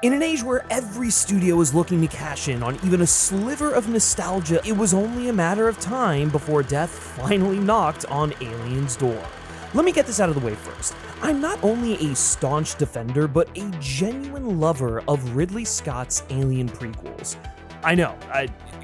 In an age where every studio is looking to cash in on even a sliver of nostalgia, it was only a matter of time before death finally knocked on Alien's door. Let me get this out of the way first. I'm not only a staunch defender, but a genuine lover of Ridley Scott's Alien prequels. I know,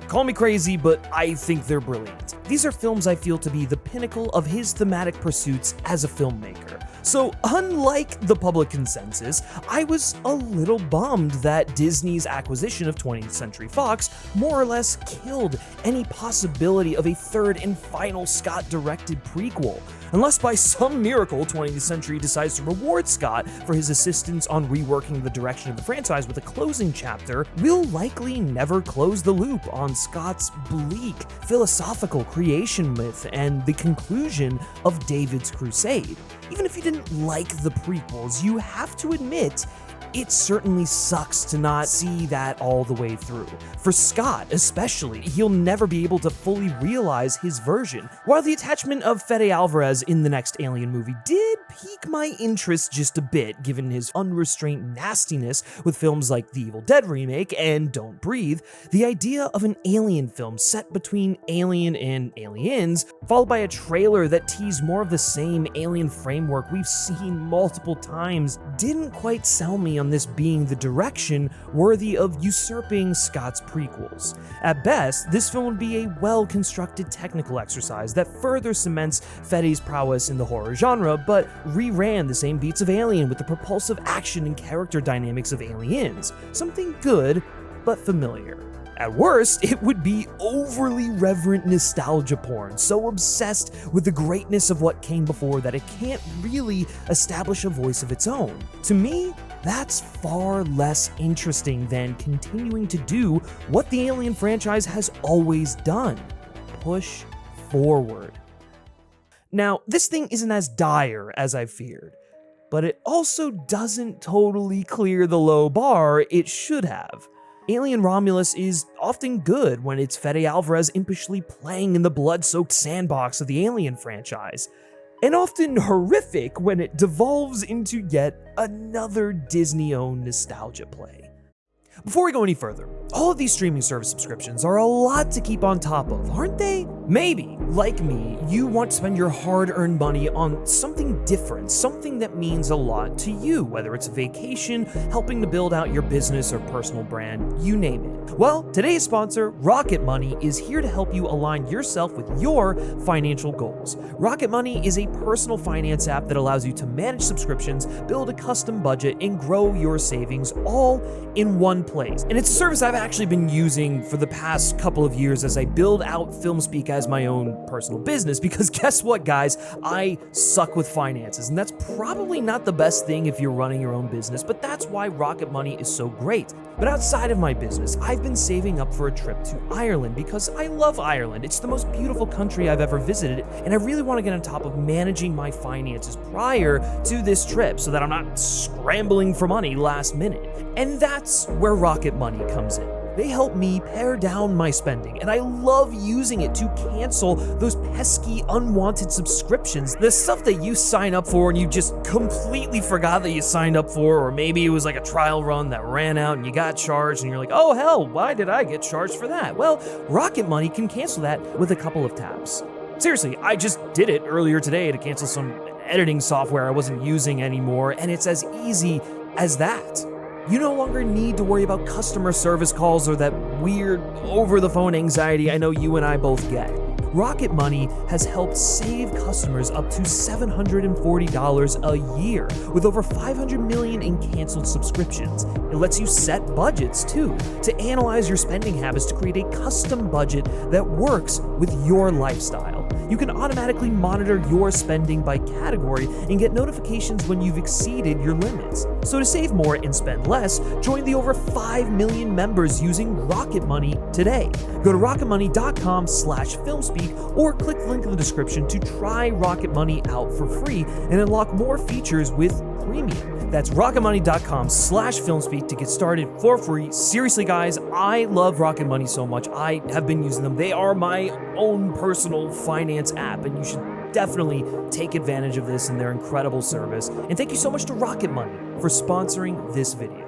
call me crazy, but I think they're brilliant. These are films I feel to be the pinnacle of his thematic pursuits as a filmmaker. So, unlike the public consensus, I was a little bummed that Disney's acquisition of 20th Century Fox more or less killed any possibility of a third and final Scott-directed prequel. Unless by some miracle 20th Century decides to reward Scott for his assistance on reworking the direction of the franchise with a closing chapter, we'll likely never close the loop on Scott's bleak, philosophical creation myth and the conclusion of David's Crusade. Even if you didn't like the prequels, you have to admit it certainly sucks to not see that all the way through. For Scott, especially, he'll never be able to fully realize his version. While the attachment of Fede Alvarez in the next Alien movie did pique my interest just a bit, given his unrestrained nastiness with films like the Evil Dead remake and Don't Breathe, the idea of an Alien film set between Alien and Aliens, followed by a trailer that teased more of the same Alien framework we've seen multiple times, didn't quite sell me on this being the direction worthy of usurping Scott's prequels. At best, this film would be a well-constructed technical exercise that further cements Fede's prowess in the horror genre, but reran the same beats of Alien with the propulsive action and character dynamics of Aliens. Something good, but familiar. At worst, it would be overly reverent nostalgia porn, so obsessed with the greatness of what came before that it can't really establish a voice of its own. To me, that's far less interesting than continuing to do what the Alien franchise has always done: push forward. Now, this thing isn't as dire as I feared, but it also doesn't totally clear the low bar it should have. Alien Romulus is often good when it's Fede Alvarez impishly playing in the blood-soaked sandbox of the Alien franchise, and often horrific when it devolves into yet another Disney-owned nostalgia play. Before we go any further, all of these streaming service subscriptions are a lot to keep on top of, aren't they? Maybe, like me, you want to spend your hard-earned money on something different, something that means a lot to you, whether it's a vacation, helping to build out your business or personal brand, you name it. Well, today's sponsor, Rocket Money, is here to help you align yourself with your financial goals. Rocket Money is a personal finance app that allows you to manage subscriptions, build a custom budget, and grow your savings all in one place. And it's a service I've actually been using for the past couple of years as I build out FilmSpeak as my own personal business, because guess what, guys? I suck with finances, and that's probably not the best thing if you're running your own business, but that's why Rocket Money is so great. But outside of my business, I've been saving up for a trip to Ireland because I love Ireland. It's the most beautiful country I've ever visited, and I really want to get on top of managing my finances prior to this trip so that I'm not scrambling for money last minute. And that's where Rocket Money comes in. They help me pare down my spending, and I love using it to cancel those pesky, unwanted subscriptions. The stuff that you sign up for and you just completely forgot that you signed up for, or maybe it was like a trial run that ran out and you got charged and you're like, oh hell, why did I get charged for that? Well, Rocket Money can cancel that with a couple of taps. Seriously, I just did it earlier today to cancel some editing software I wasn't using anymore, and it's as easy as that. You no longer need to worry about customer service calls or that weird over-the-phone anxiety I know you and I both get. Rocket Money has helped save customers up to $740 a year, with over 500 million in canceled subscriptions. It lets you set budgets too, to analyze your spending habits to create a custom budget that works with your lifestyle. You can automatically monitor your spending by category and get notifications when you've exceeded your limits. So to save more and spend less, join the over 5 million members using Rocket Money today. Go to rocketmoney.com/filmspeak or click the link in the description to try Rocket Money out for free and unlock more features with premium. That's rocketmoney.com/filmspeak to get started for free. Seriously, guys, I love Rocket Money so much. I have been using them. They are my own personal finance app, and you should definitely take advantage of this and their incredible service. And thank you so much to Rocket Money for sponsoring this video.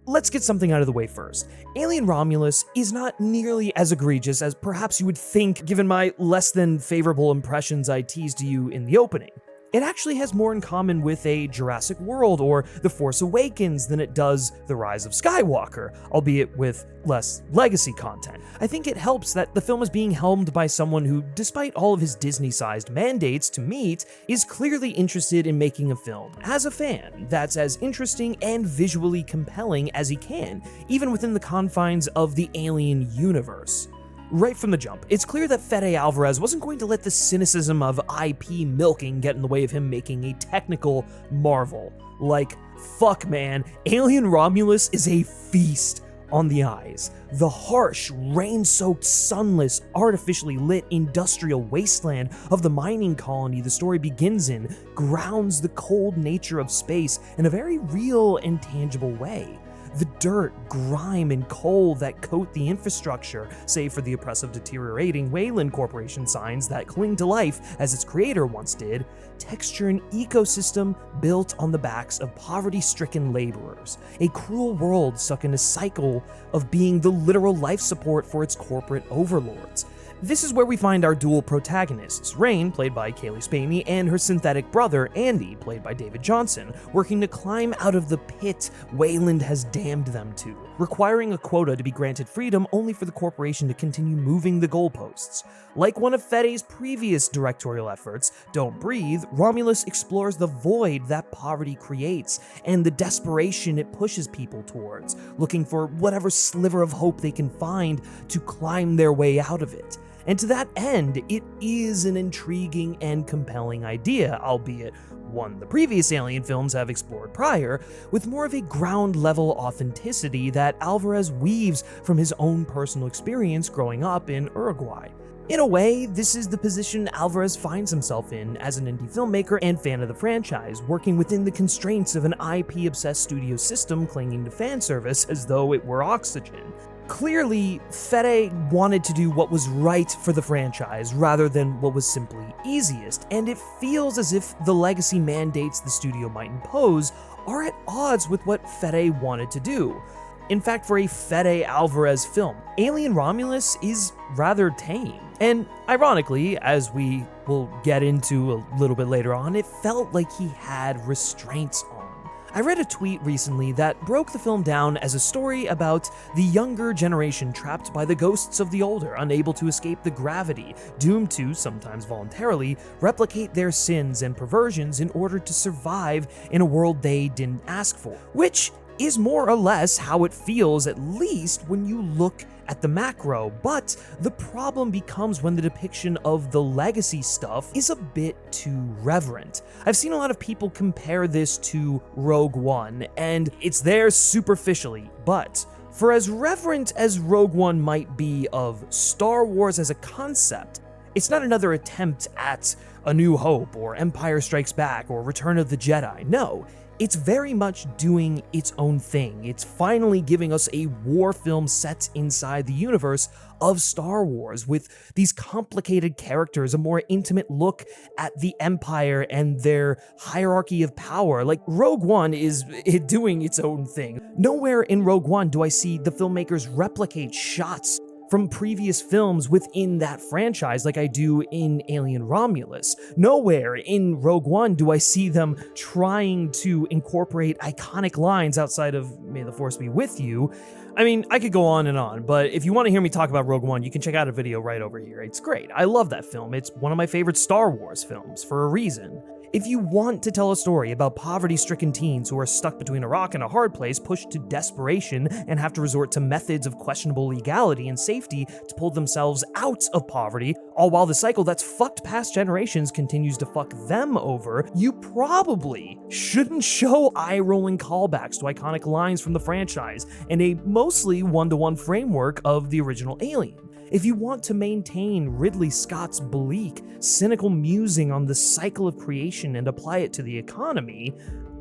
Let's get something out of the way first. Alien Romulus is not nearly as egregious as perhaps you would think given my less than favorable impressions I teased to you in the opening. It actually has more in common with a Jurassic World or The Force Awakens than it does The Rise of Skywalker, albeit with less legacy content. I think it helps that the film is being helmed by someone who, despite all of his Disney-sized mandates to meet, is clearly interested in making a film, as a fan, that's as interesting and visually compelling as he can, even within the confines of the Alien universe. Right from the jump, it's clear that Fede Alvarez wasn't going to let the cynicism of IP milking get in the way of him making a technical marvel. Like, fuck man, Alien Romulus is a feast on the eyes. The harsh, rain-soaked, sunless, artificially lit industrial wasteland of the mining colony the story begins in grounds the cold nature of space in a very real and tangible way. The dirt, grime, and coal that coat the infrastructure, save for the oppressive, deteriorating Wayland Corporation signs that cling to life as its creator once did, texture an ecosystem built on the backs of poverty-stricken laborers, a cruel world stuck in a cycle of being the literal life support for its corporate overlords. This is where we find our dual protagonists, Rain, played by Kaylee Spaney, and her synthetic brother, Andy, played by David Johnson, working to climb out of the pit Wayland has damned them to, requiring a quota to be granted freedom only for the corporation to continue moving the goalposts. Like one of Fede's previous directorial efforts, Don't Breathe, Romulus explores the void that poverty creates and the desperation it pushes people towards, looking for whatever sliver of hope they can find to climb their way out of it. And to that end, it is an intriguing and compelling idea, albeit one the previous Alien films have explored prior, with more of a ground-level authenticity that Alvarez weaves from his own personal experience growing up in Uruguay. In a way, this is the position Alvarez finds himself in as an indie filmmaker and fan of the franchise, working within the constraints of an IP-obsessed studio system clinging to fan service as though it were oxygen. Clearly, Fede wanted to do what was right for the franchise rather than what was simply easiest, and it feels as if the legacy mandates the studio might impose are at odds with what Fede wanted to do. In fact, for a Fede Alvarez film, Alien Romulus is rather tame. And ironically, as we will get into a little bit later on, it felt like he had restraints on. I read a tweet recently that broke the film down as a story about the younger generation trapped by the ghosts of the older, unable to escape the gravity, doomed to, sometimes voluntarily, replicate their sins and perversions in order to survive in a world they didn't ask for, which is more or less how it feels, at least when you look at the macro, but the problem becomes when the depiction of the legacy stuff is a bit too reverent. I've seen a lot of people compare this to Rogue One, and it's there superficially, but for as reverent as Rogue One might be of Star Wars as a concept, it's not another attempt at A New Hope or Empire Strikes Back or Return of the Jedi. No, it's very much doing its own thing. It's finally giving us a war film set inside the universe of Star Wars, with these complicated characters, a more intimate look at the Empire and their hierarchy of power. Like, Rogue One is doing its own thing. Nowhere in Rogue One do I see the filmmakers replicate shots from previous films within that franchise like I do in Alien Romulus. Nowhere in Rogue One do I see them trying to incorporate iconic lines outside of "May the Force be with you." I mean, I could go on and on, but if you want to hear me talk about Rogue One, you can check out a video right over here. It's great. I love that film. It's one of my favorite Star Wars films for a reason. If you want to tell a story about poverty-stricken teens who are stuck between a rock and a hard place, pushed to desperation, and have to resort to methods of questionable legality and safety to pull themselves out of poverty, all while the cycle that's fucked past generations continues to fuck them over, you probably shouldn't show eye-rolling callbacks to iconic lines from the franchise and a mostly one-to-one framework of the original Alien. If you want to maintain Ridley Scott's bleak, cynical musing on the cycle of creation and apply it to the economy,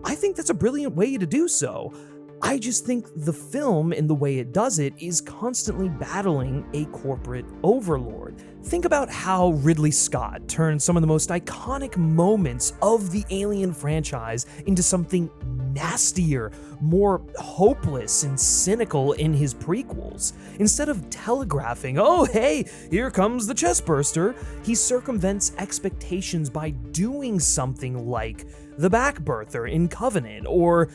I think that's a brilliant way to do so. I just think the film, in the way it does it, is constantly battling a corporate overlord. Think about how Ridley Scott turned some of the most iconic moments of the Alien franchise into something nastier, more hopeless and cynical in his prequels. Instead of telegraphing, oh hey, here comes the chestburster, he circumvents expectations by doing something like the backbirther in Covenant, or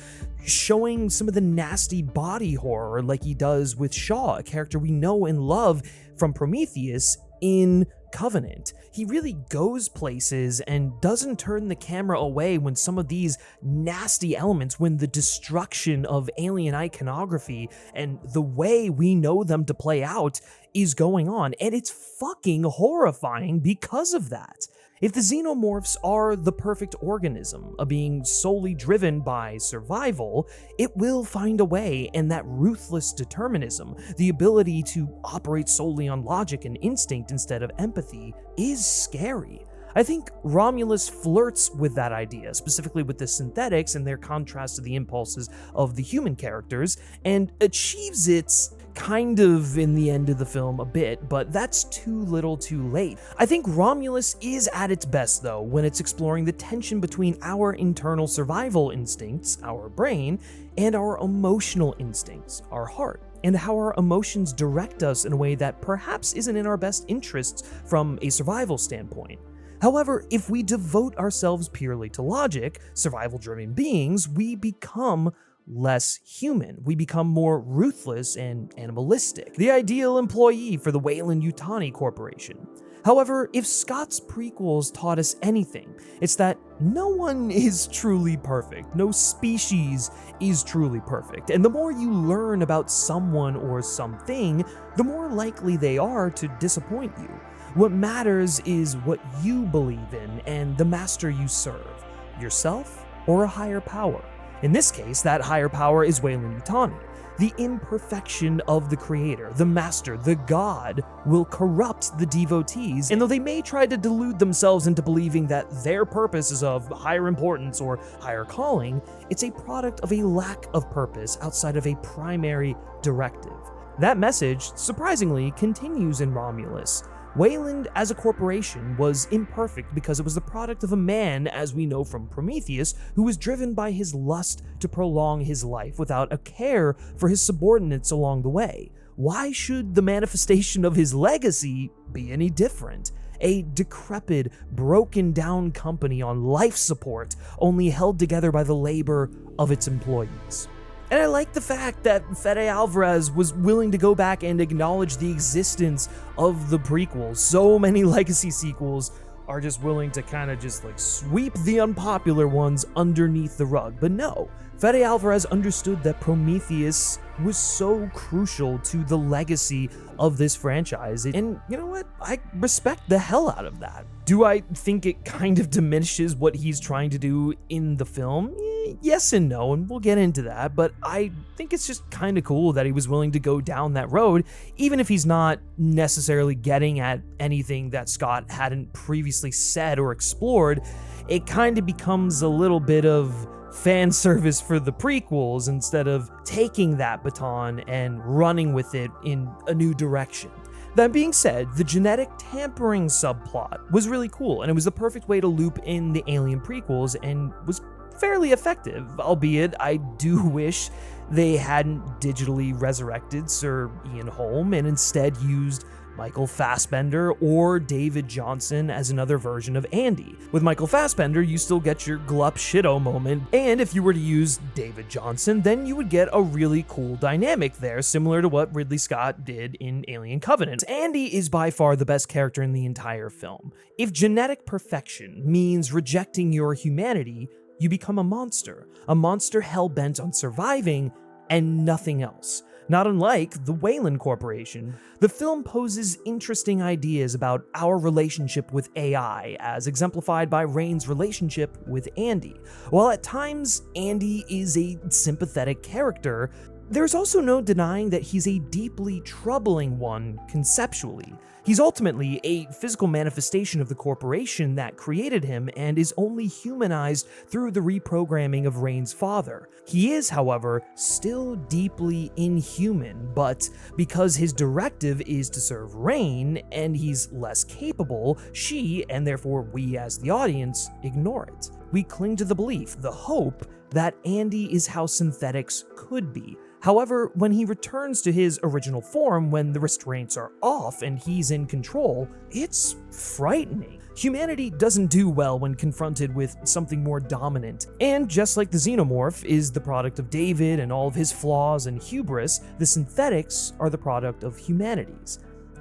showing some of the nasty body horror like he does with Shaw, a character we know and love from Prometheus in Covenant. He really goes places and doesn't turn the camera away when some of these nasty elements, when the destruction of alien iconography and the way we know them to play out is going on, and it's fucking horrifying because of that. If the xenomorphs are the perfect organism, a being solely driven by survival, it will find a way, and that ruthless determinism, the ability to operate solely on logic and instinct instead of empathy, is scary. I think Romulus flirts with that idea, specifically with the synthetics and their contrast to the impulses of the human characters, and achieves it kind of in the end of the film a bit, but that's too little too late. I think Romulus is at its best though when it's exploring the tension between our internal survival instincts, our brain, and our emotional instincts, our heart, and how our emotions direct us in a way that perhaps isn't in our best interests from a survival standpoint. However, if we devote ourselves purely to logic, survival-driven beings, we become less human. We become more ruthless and animalistic, the ideal employee for the Weyland-Yutani Corporation. However, if Scott's prequels taught us anything, it's that no one is truly perfect. No species is truly perfect. And the more you learn about someone or something, the more likely they are to disappoint you. What matters is what you believe in and the master you serve, yourself or a higher power. In this case, that higher power is Weyland-Yutani. The imperfection of the creator, the master, the god, will corrupt the devotees, and though they may try to delude themselves into believing that their purpose is of higher importance or higher calling, it's a product of a lack of purpose outside of a primary directive. That message, surprisingly, continues in Romulus. Weyland as a corporation was imperfect because it was the product of a man, as we know from Prometheus, who was driven by his lust to prolong his life without a care for his subordinates along the way. Why should the manifestation of his legacy be any different? A decrepit, broken down company on life support, only held together by the labor of its employees. And I like the fact that Fede Alvarez was willing to go back and acknowledge the existence of the prequels. So many legacy sequels are just willing to kind of just like sweep the unpopular ones underneath the rug. But no, Fede Alvarez understood that Prometheus was so crucial to the legacy of this franchise. And you know what? I respect the hell out of that. Do I think it kind of diminishes what he's trying to do in the film? Yes and no, and we'll get into that, but I think it's just kind of cool that he was willing to go down that road, even if he's not necessarily getting at anything that Scott hadn't previously said or explored. It kind of becomes a little bit of fan service for the prequels instead of taking that baton and running with it in a new direction. That being said, the genetic tampering subplot was really cool, and it was the perfect way to loop in the Alien prequels and was fairly effective, albeit I do wish they hadn't digitally resurrected Sir Ian Holm and instead used Michael Fassbender or David Johnson as another version of Andy. With Michael Fassbender, you still get your glup shitto moment, and if you were to use David Johnson, then you would get a really cool dynamic there, similar to what Ridley Scott did in Alien Covenant. Andy is by far the best character in the entire film. If genetic perfection means rejecting your humanity, you become a monster hell-bent on surviving and nothing else. Not unlike the Weyland Corporation, the film poses interesting ideas about our relationship with AI, as exemplified by Rain's relationship with Andy. While at times Andy is a sympathetic character, there's also no denying that he's a deeply troubling one conceptually. He's ultimately a physical manifestation of the corporation that created him and is only humanized through the reprogramming of Rain's father. He is, however, still deeply inhuman, but because his directive is to serve Rain and he's less capable, she, and therefore we as the audience, ignore it. we cling to the belief, the hope, that Andy is how synthetics could be. However, when he returns to his original form, when the restraints are off and he's in control, it's frightening. Humanity doesn't do well when confronted with something more dominant, and just like the xenomorph is the product of David and all of his flaws and hubris, the synthetics are the product of humanities.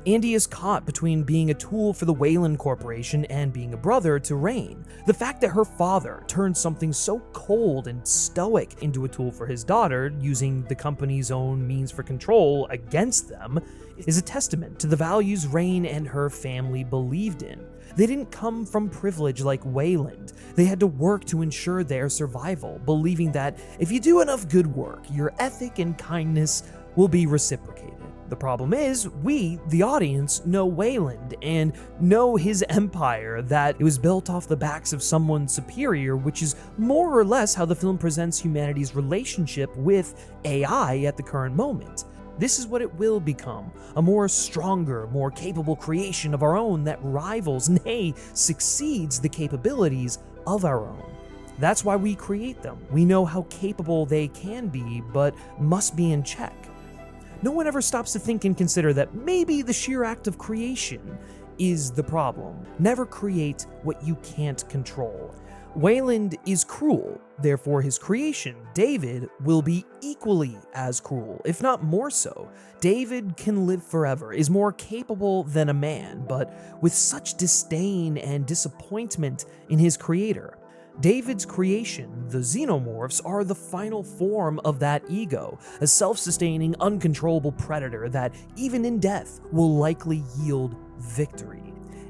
Andy is caught between being a tool for the Weyland Corporation and being a brother to Rain. The fact that her father turned something so cold and stoic into a tool for his daughter, using the company's own means for control against them, is a testament to the values Rain and her family believed in. They didn't come from privilege like Weyland. They had to work to ensure their survival, believing that if you do enough good work, your ethic and kindness will be reciprocated. The problem is, we, the audience, know Weyland and know his empire, that it was built off the backs of someone superior, which is more or less how the film presents humanity's relationship with AI at the current moment. This is what it will become, a more stronger, more capable creation of our own that rivals, nay, succeeds the capabilities of our own. That's why we create them. We know how capable they can be, but must be in check. No one ever stops to think and consider that maybe the sheer act of creation is the problem. Never create what you can't control. Weyland is cruel, therefore his creation, David, will be equally as cruel, if not more so. David can live forever, is more capable than a man, but with such disdain and disappointment in his creator. David's creation, the xenomorphs, are the final form of that ego, a self-sustaining, uncontrollable predator that, even in death, will likely yield victory.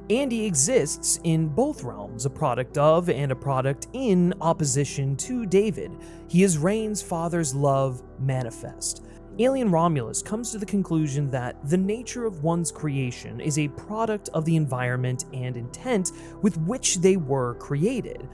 Andy exists in both realms, a product of and a product in opposition to David. He is Rain's father's love manifest. Alien Romulus comes to the conclusion that the nature of one's creation is a product of the environment and intent with which they were created.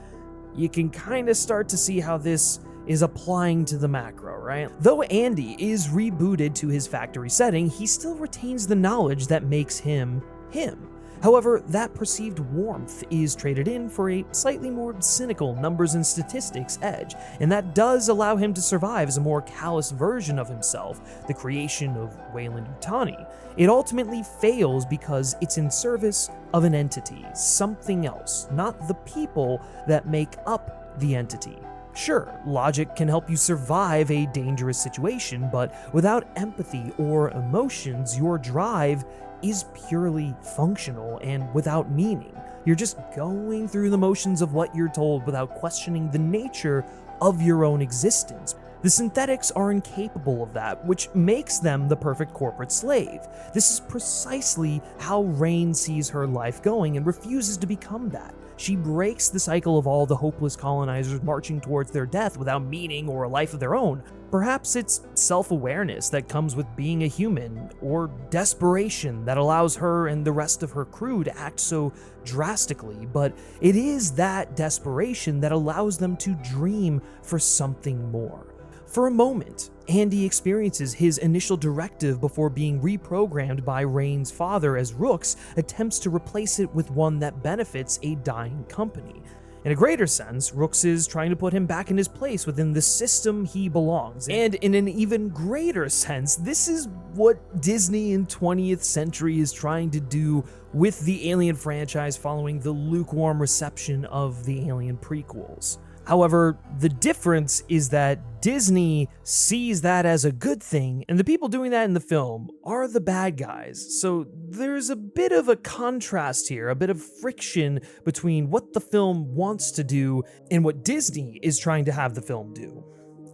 You can kind of start to see how this is applying to the macro, right? Though Andy is rebooted to his factory setting, he still retains the knowledge that makes him him. However, that perceived warmth is traded in for a slightly more cynical numbers and statistics edge, and that does allow him to survive as a more callous version of himself, the creation of Weyland-Yutani. It ultimately fails because it's in service of an entity, something else, not the people that make up the entity. Sure, logic can help you survive a dangerous situation, but without empathy or emotions, your drive is purely functional and without meaning. You're just going through the motions of what you're told without questioning the nature of your own existence. The synthetics are incapable of that, which makes them the perfect corporate slave. This is precisely how Rain sees her life going and refuses to become that. She breaks the cycle of all the hopeless colonizers marching towards their death without meaning or a life of their own. Perhaps it's self-awareness that comes with being a human, or desperation that allows her and the rest of her crew to act so drastically, but it is that desperation that allows them to dream for something more. For a moment, Andy experiences his initial directive before being reprogrammed by Rain's father as Rooks attempts to replace it with one that benefits a dying company. In a greater sense, Rooks is trying to put him back in his place within the system he belongs. And in an even greater sense, this is what Disney in 20th century is trying to do with the Alien franchise following the lukewarm reception of the Alien prequels. However, the difference is that Disney sees that as a good thing, and the people doing that in the film are the bad guys. So there's a bit of a contrast here, a bit of friction between what the film wants to do and what Disney is trying to have the film do.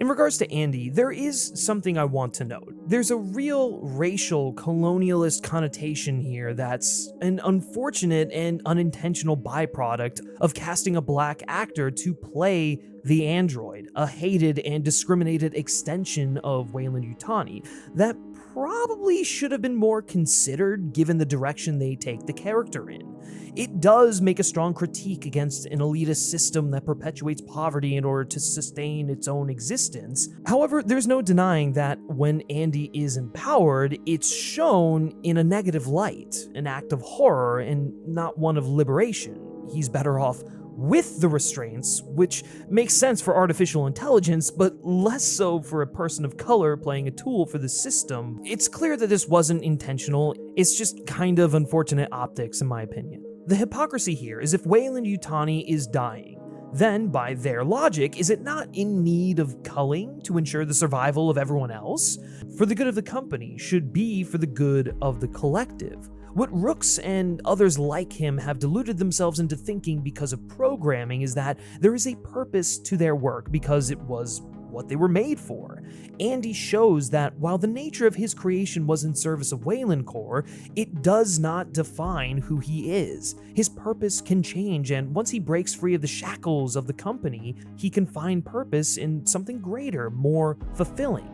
In regards to Andy, there is something I want to note. There's a real racial colonialist connotation here that's an unfortunate and unintentional byproduct of casting a black actor to play the android, a hated and discriminated extension of Weyland-Yutani that probably should have been more considered given the direction they take the character in. It does make a strong critique against an elitist system that perpetuates poverty in order to sustain its own existence. However, there's no denying that when Andy is empowered, it's shown in a negative light, an act of horror and not one of liberation. He's better off with the restraints, which makes sense for artificial intelligence, but less so for a person of color playing a tool for the system. It's clear that this wasn't intentional, it's just kind of unfortunate optics in my opinion. The hypocrisy here is if Weyland-Yutani is dying, then by their logic, is it not in need of culling to ensure the survival of everyone else? For the good of the company should be for the good of the collective. What Rooks and others like him have deluded themselves into thinking because of programming is that there is a purpose to their work because it was what they were made for. Andy shows that while the nature of his creation was in service of Weyland Corps, it does not define who he is. His purpose can change, and once he breaks free of the shackles of the company, he can find purpose in something greater, more fulfilling.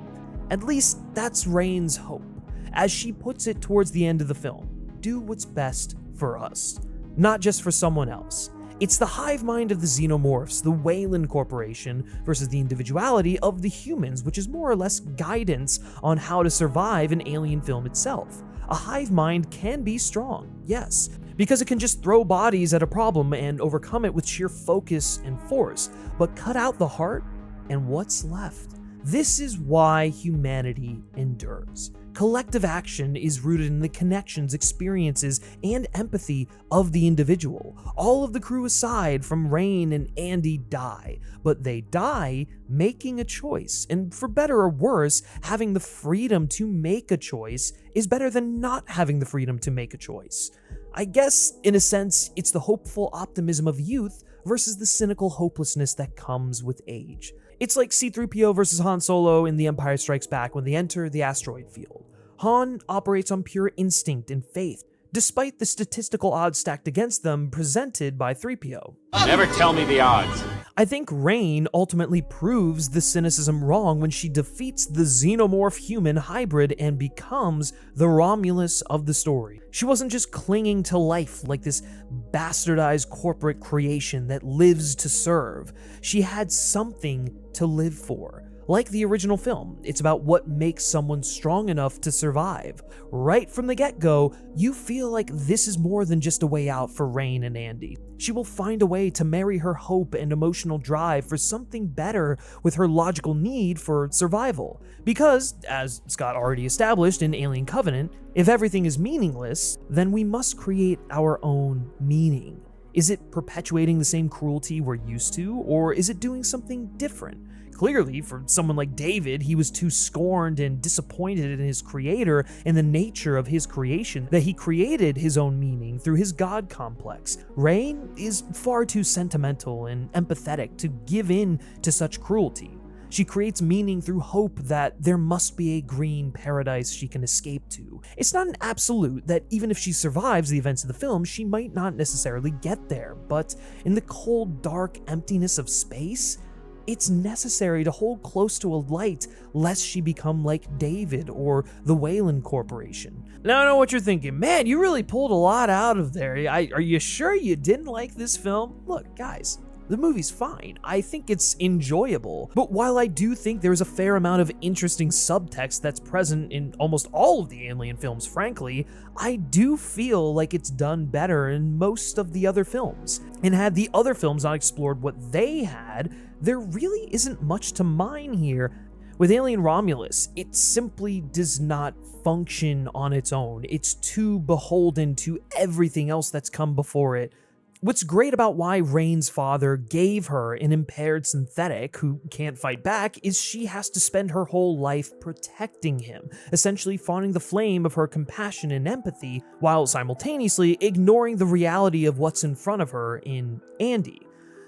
At least that's Rain's hope, as she puts it towards the end of the film. Do what's best for us, not just for someone else. It's the hive mind of the xenomorphs, the Weyland Corporation, versus the individuality of the humans, which is more or less guidance on how to survive an alien film itself. A hive mind can be strong, yes, because it can just throw bodies at a problem and overcome it with sheer focus and force, but cut out the heart, and what's left? This is why humanity endures. Collective action is rooted in the connections, experiences, and empathy of the individual. All of the crew aside from Rain and Andy die, but they die making a choice. And for better or worse, having the freedom to make a choice is better than not having the freedom to make a choice. I guess, in a sense, it's the hopeful optimism of youth versus the cynical hopelessness that comes with age. It's like C-3PO versus Han Solo in The Empire Strikes Back when they enter the asteroid field. Han operates on pure instinct and faith, despite the statistical odds stacked against them presented by 3PO. Never tell me the odds. I think Rain ultimately proves the cynicism wrong when she defeats the xenomorph human hybrid and becomes the Romulus of the story. She wasn't just clinging to life like this bastardized corporate creation that lives to serve. She had something to live for. Like the original film, it's about what makes someone strong enough to survive. Right from the get-go, you feel like this is more than just a way out for Rain and Andy. She will find a way to marry her hope and emotional drive for something better with her logical need for survival. Because, as Scott already established in Alien Covenant, if everything is meaningless, then we must create our own meaning. Is it perpetuating the same cruelty we're used to, or is it doing something different? Clearly, for someone like David, he was too scorned and disappointed in his creator and the nature of his creation that he created his own meaning through his god complex. Rain is far too sentimental and empathetic to give in to such cruelty. She creates meaning through hope that there must be a green paradise she can escape to. It's not an absolute that even if she survives the events of the film, she might not necessarily get there, but in the cold, dark emptiness of space, it's necessary to hold close to a light lest she become like David or the Weyland Corporation. Now I know what you're thinking, man, you really pulled a lot out of there. Are you sure you didn't like this film? Look, guys, the movie's fine. I think it's enjoyable. But while I do think there's a fair amount of interesting subtext that's present in almost all of the Alien films, frankly, I do feel like it's done better in most of the other films. And had the other films not explored what they had, there really isn't much to mine here. With Alien Romulus, it simply does not function on its own. It's too beholden to everything else that's come before it. What's great about why Rain's father gave her an impaired synthetic who can't fight back is she has to spend her whole life protecting him, essentially fanning the flame of her compassion and empathy, while simultaneously ignoring the reality of what's in front of her in Andy.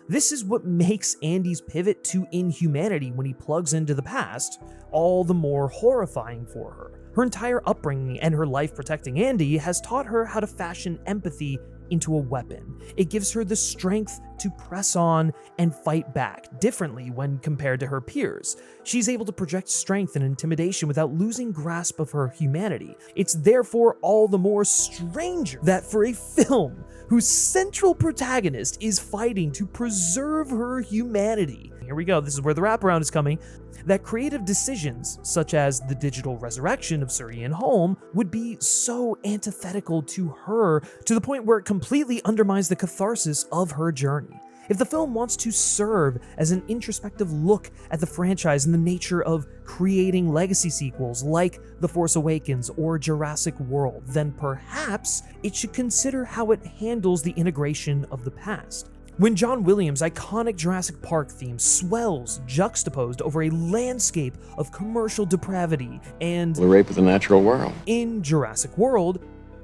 This is what makes Andy's pivot to inhumanity when he plugs into the past all the more horrifying for her. Her entire upbringing and her life protecting Andy has taught her how to fashion empathy into a weapon. It gives her the strength to press on and fight back differently when compared to her peers. She's able to project strength and intimidation without losing grasp of her humanity. It's therefore all the more stranger that for a film whose central protagonist is fighting to preserve her humanity, here we go, this is where the wraparound is coming, that creative decisions, such as the digital resurrection of Surrey Holm, would be so antithetical to her to the point where it completely undermines the catharsis of her journey. If the film wants to serve as an introspective look at the franchise and the nature of creating legacy sequels like The Force Awakens or Jurassic World, then perhaps it should consider how it handles the integration of the past. When John Williams' iconic Jurassic Park theme swells juxtaposed over a landscape of commercial depravity and The rape of the natural world. in Jurassic World,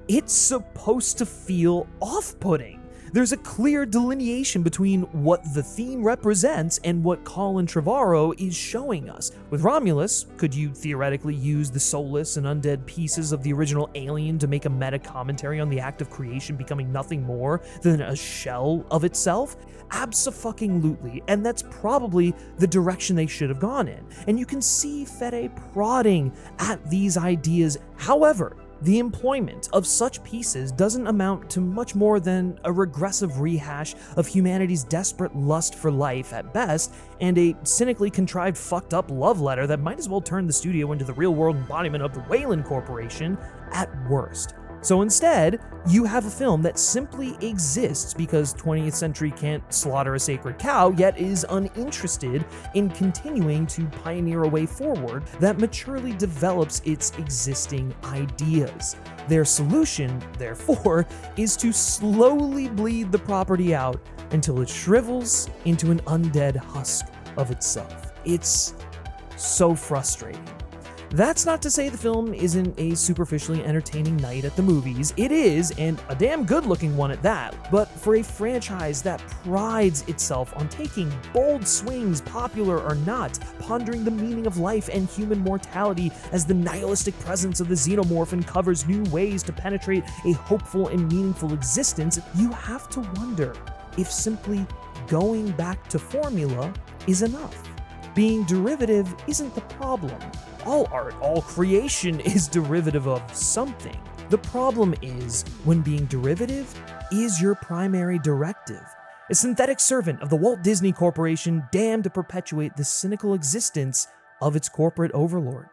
it's supposed to feel off-putting. There's a clear delineation between what the theme represents and what Colin Trevorrow is showing us. With Romulus, could you theoretically use the soulless and undead pieces of the original Alien to make a meta-commentary on the act of creation becoming nothing more than a shell of itself? Abso-fucking-lutely, and that's probably the direction they should have gone in. And you can see Fede prodding at these ideas. However, the employment of such pieces doesn't amount to much more than a regressive rehash of humanity's desperate lust for life at best, and a cynically contrived fucked up love letter that might as well turn the studio into the real-world embodiment of the Wayland Corporation at worst. So instead, you have a film that simply exists because 20th Century can't slaughter a sacred cow, yet is uninterested in continuing to pioneer a way forward that maturely develops its existing ideas. Their solution, therefore, is to slowly bleed the property out until it shrivels into an undead husk of itself. It's so frustrating. That's not to say the film isn't a superficially entertaining night at the movies. It is, and a damn good-looking one at that. But for a franchise that prides itself on taking bold swings, popular or not, pondering the meaning of life and human mortality as the nihilistic presence of the xenomorph uncovers new ways to penetrate a hopeful and meaningful existence, you have to wonder if simply going back to formula is enough. Being derivative isn't the problem. All art, all creation is derivative of something. The problem is when being derivative is your primary directive. A synthetic servant of the Walt Disney Corporation damned to perpetuate the cynical existence of its corporate overlord.